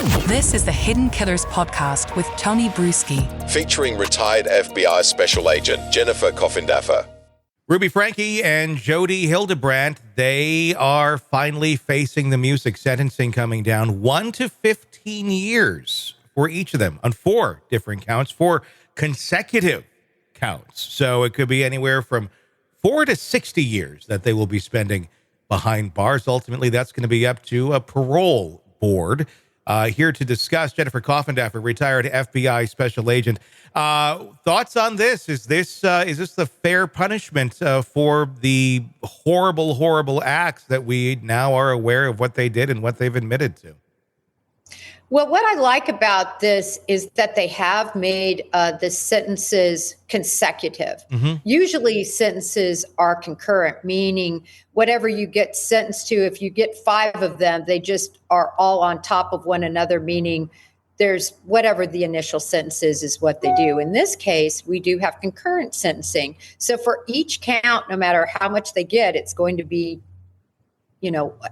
This is the Hidden Killers podcast with Tony Brueski, featuring retired FBI Special Agent Jennifer Coffindaffer. Frankie and Jody Hildebrandt, they are finally facing the music sentencing coming down 1 to 15 years for each of them on 4 different counts, 4 consecutive counts. So it could be anywhere from 4 to 60 years that they will be spending behind bars. Ultimately, that's going to be up to a parole board. Here to discuss, Jennifer Coffindaffer, retired FBI Special Agent. Thoughts on this? Is this the fair punishment for the horrible acts that we now are aware of what they did and what they've admitted to? Well, what I like about this is that they have made the sentences consecutive. Mm-hmm. Usually sentences are concurrent, meaning whatever you get sentenced to, if you get 5 of them, they just are all on top of one another, meaning there's whatever the initial sentence is what they do. In this case, we do have concurrent sentencing. So for each count, no matter how much they get, it's going to be,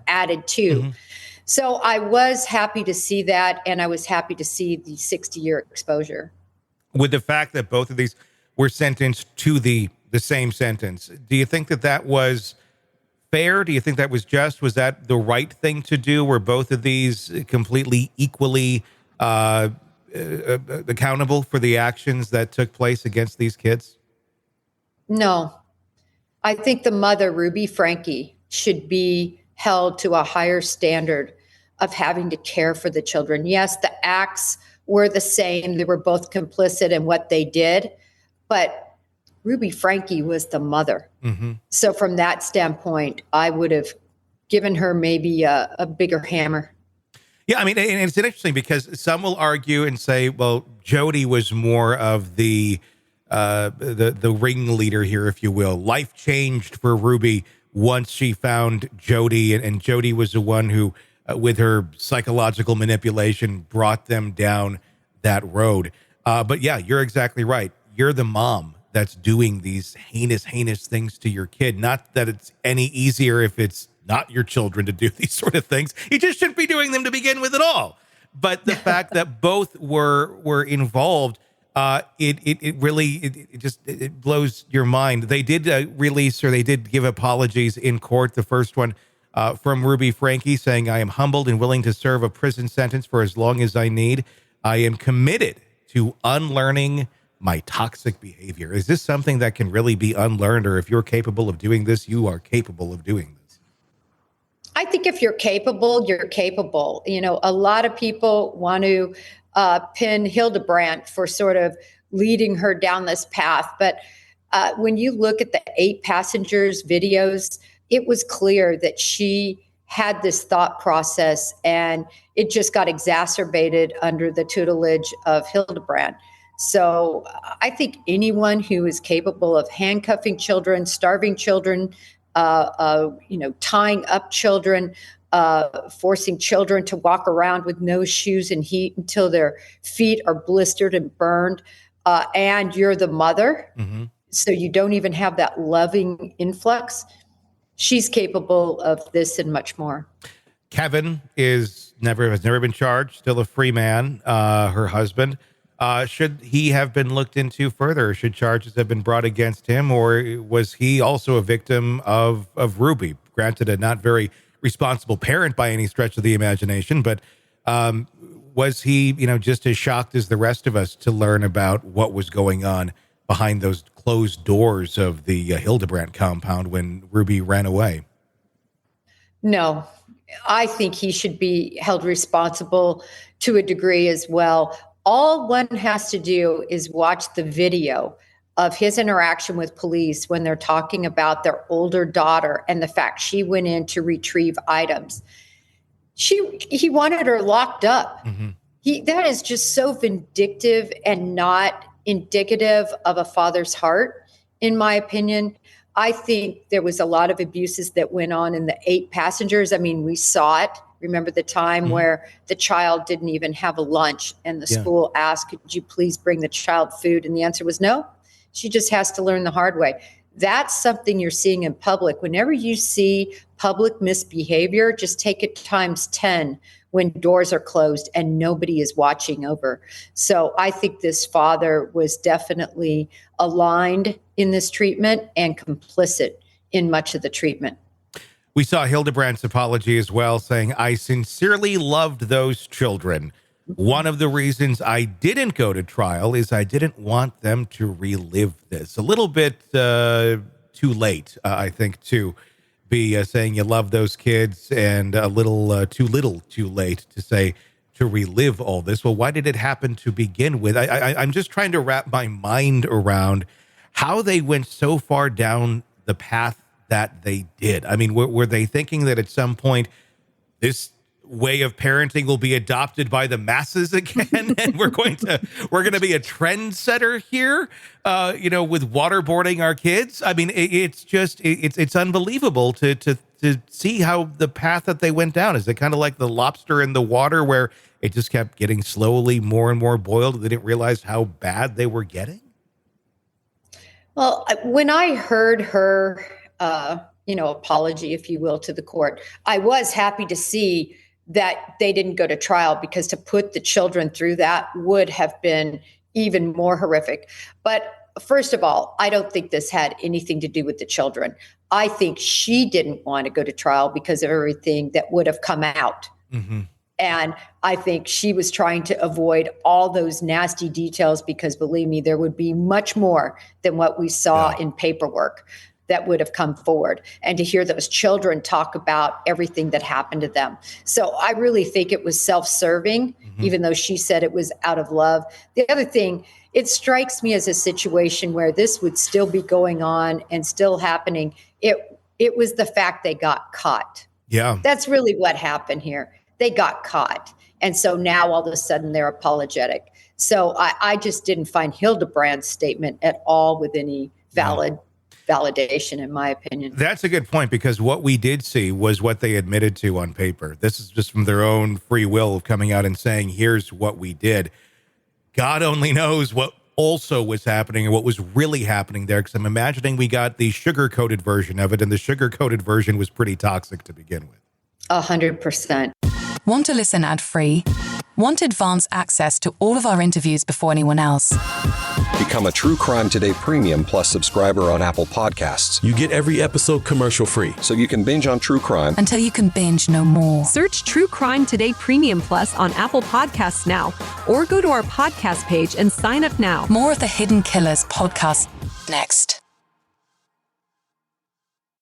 added to. Mm-hmm. So I was happy to see that, and I was happy to see the 60-year exposure. With the fact that both of these were sentenced to the same sentence, do you think that was fair? Do you think that was just? Was that the right thing to do? Were both of these completely equally accountable for the actions that took place against these kids? No. I think the mother, Franke, should be held to a higher standard of having to care for the children. Yes, the acts were the same. They were both complicit in what they did, but Franke was the mother. Mm-hmm. So from that standpoint, I would have given her maybe a bigger hammer. Yeah, I mean, and it's interesting because some will argue and say, well, Jodi was more of the ringleader here, if you will. Life changed for Ruby once she found Jodi, and Jodi was the one who, with her psychological manipulation, brought them down that road. But yeah, you're exactly right. You're the mom that's doing these heinous things to your kid. Not that it's any easier if it's not your children to do these sort of things. You just shouldn't be doing them to begin with at all. But the fact that both were involved, it really blows your mind. They did release, or they did give apologies in court. The first one from Franke saying, "I am humbled and willing to serve a prison sentence for as long as I need. I am committed to unlearning my toxic behavior." Is this something that can really be unlearned? Or if you're capable of doing this, you are capable of doing this? I think if you're capable, you're capable. A lot of people want to pin Hildebrandt for sort of leading her down this path. But when you look at the 8 passengers' videos, it was clear that she had this thought process, and it just got exacerbated under the tutelage of Hildebrandt. So I think anyone who is capable of handcuffing children, starving children, tying up children, forcing children to walk around with no shoes and heat until their feet are blistered and burned, and you're the mother, mm-hmm. so you don't even have that loving influx. She's capable of this and much more. Kevin has never been charged, still a free man, her husband. Should he have been looked into further? Should charges have been brought against him, or was he also a victim of Ruby? Granted, a not very responsible parent by any stretch of the imagination, but was he, just as shocked as the rest of us to learn about what was going on behind those closed doors of the Hildebrandt compound when Ruby ran away? No, I think he should be held responsible to a degree as well. All one has to do is watch the video of his interaction with police when they're talking about their older daughter and the fact she went in to retrieve items. He wanted her locked up. Mm-hmm. That is just so vindictive and not indicative of a father's heart, in my opinion. I think there was a lot of abuses that went on in the 8 passengers. I mean, we saw it. Remember the time where the child didn't even have a lunch and the school asked, could you please bring the child food? And the answer was no. She just has to learn the hard way. That's something you're seeing in public. Whenever you see public misbehavior, just take it times 10 when doors are closed and nobody is watching over. So I think this father was definitely aligned in this treatment and complicit in much of the treatment. We saw Hildebrandt's apology as well, saying, I sincerely loved those children. One of the reasons I didn't go to trial is I didn't want them to relive this. A little bit too late, I think, to be saying you love those kids, and a little too late to say to relive all this. Well, why did it happen to begin with? I'm just trying to wrap my mind around how they went so far down the path that they did. I mean, were they thinking that at some point this way of parenting will be adopted by the masses again, and we're going to be a trendsetter here, with waterboarding our kids? I mean, it's unbelievable to see how the path that they went down. Is it kind of like the lobster in the water, where it just kept getting slowly more and more boiled? They didn't realize how bad they were getting. Well, when I heard her apology, if you will, to the court, I was happy to see that they didn't go to trial, because to put the children through that would have been even more horrific. But first of all, I don't think this had anything to do with the children. I think she didn't want to go to trial because of everything that would have come out. Mm-hmm. And I think she was trying to avoid all those nasty details, because believe me, there would be much more than what we saw in paperwork that would have come forward, and to hear those children talk about everything that happened to them. So I really think it was self-serving, even though she said it was out of love. The other thing, it strikes me as a situation where this would still be going on and still happening. It was the fact they got caught. Yeah. That's really what happened here. They got caught. And so now all of a sudden they're apologetic. So I just didn't find Hildebrandt's statement at all with any validation, in my opinion. That's a good point, because what we did see was what they admitted to on paper. This is just from their own free will of coming out and saying, here's what we did. God only knows what also was happening and what was really happening there, because I'm imagining we got the sugar-coated version of it, and the sugar-coated version was pretty toxic to begin with. 100%. Want to listen ad-free? Want advanced access to all of our interviews before anyone else? Become a True Crime Today Premium Plus subscriber on Apple Podcasts. You get every episode commercial-free, so you can binge on true crime until you can binge no more. Search True Crime Today Premium Plus on Apple Podcasts now, or go to our podcast page and sign up now. More of the Hidden Killers podcast next.